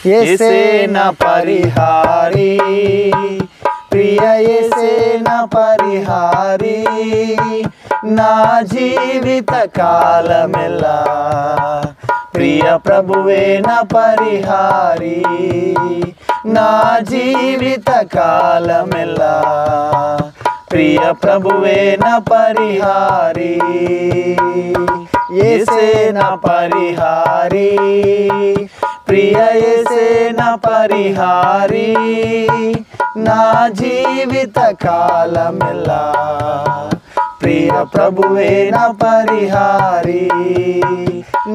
యేసే నా పరిహారి, ప్రియ యేసే నా పరిహారి, నా జీవిత కాలమెల్లా ప్రియ ప్రభువే నా పరిహారి, నా జీవిత కాలమెల్లా ప్రియ ప్రభువే నా పరిహారి. యేసే నా పరిహారి, ప్రియ యేసే నా పరిహారి, నా జీవిత కాలమెల్లా ప్రియ ప్రభువే నా పరిహారి,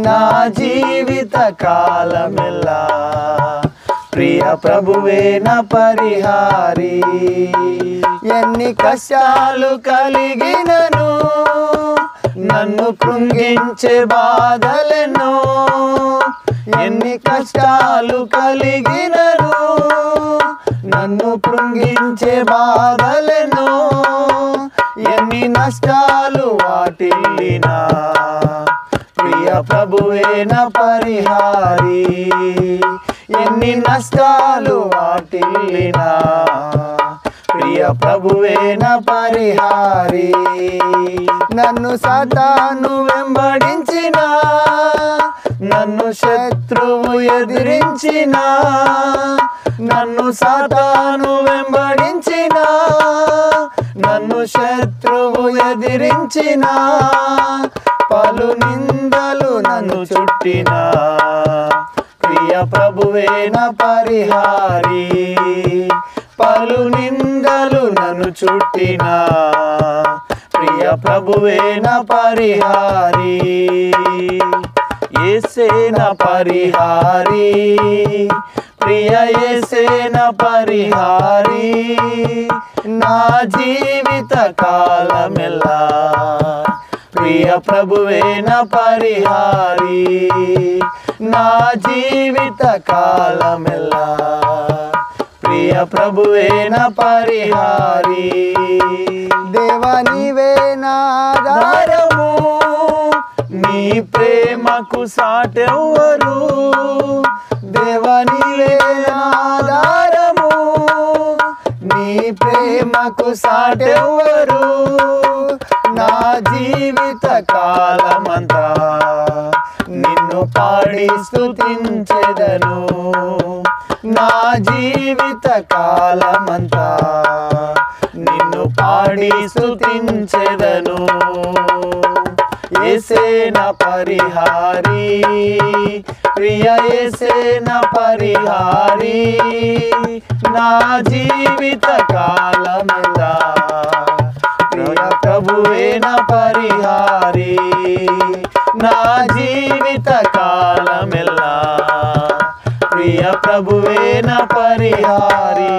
నా జీవిత కాలమెల్లా ప్రియ ప్రభువే నా పరిహారి. ఎన్ని కష్టాలు కలిగినను, నన్ను కృంగించే బాధలను, ఎన్ని కష్టాలు కలిగినను, నన్ను కృంగించే బాధలను, ఎన్ని నష్టాలు వాటిల్లినా ప్రియ ప్రభువే నా పరిహారి, ఎన్ని నష్టాలు వాటిల్లినా ప్రియ ప్రభువే నా పరిహారి. నన్ను సాతాను వెంబడించిన, నన్ను శత్రువు ఎదిరించిన, నన్ను సాతాను వెంబడించిన, నన్ను శత్రువు ఎదిరించిన, పలు నిందలు నన్ను చుట్టిన ప్రియ ప్రభువే నా పరిహారి, పలు నిందలు నన్ను చుట్టిన ప్రియ ప్రభువే నా పరిహారి. యేసే నా పరిహారి, ప్రియ యేసే నా పరిహారి, నా జీవిత కాలమెల్లా ప్రియ ప్రభువే నా పరిహారి, నా జీవిత కాలమెల్లా ప్రియ ప్రభువే నా పరిహారి. దేవా నీవే నా ఆధారము, నీ ప్రేమకు సాటెవ్వరు, దేవా నీవే నా ఆధారము, నీ ప్రేమకు సాటెవ్వరు, నా జీవిత కాలమంతా నిన్ను పాడి స్తుతించెదను, నా జీవిత కాలమంతా నిన్ను పాడి స్తుతించెదను. యేసే నా పరిహారి, ప్రియ యేసే నా పరిహారి, నా జీవిత కాలమంతా ప్రియ ప్రభువే నా పరిహారి, నా జీవిత కాలమెల్లా ప్రియ ప్రభువే నా పరిహారి.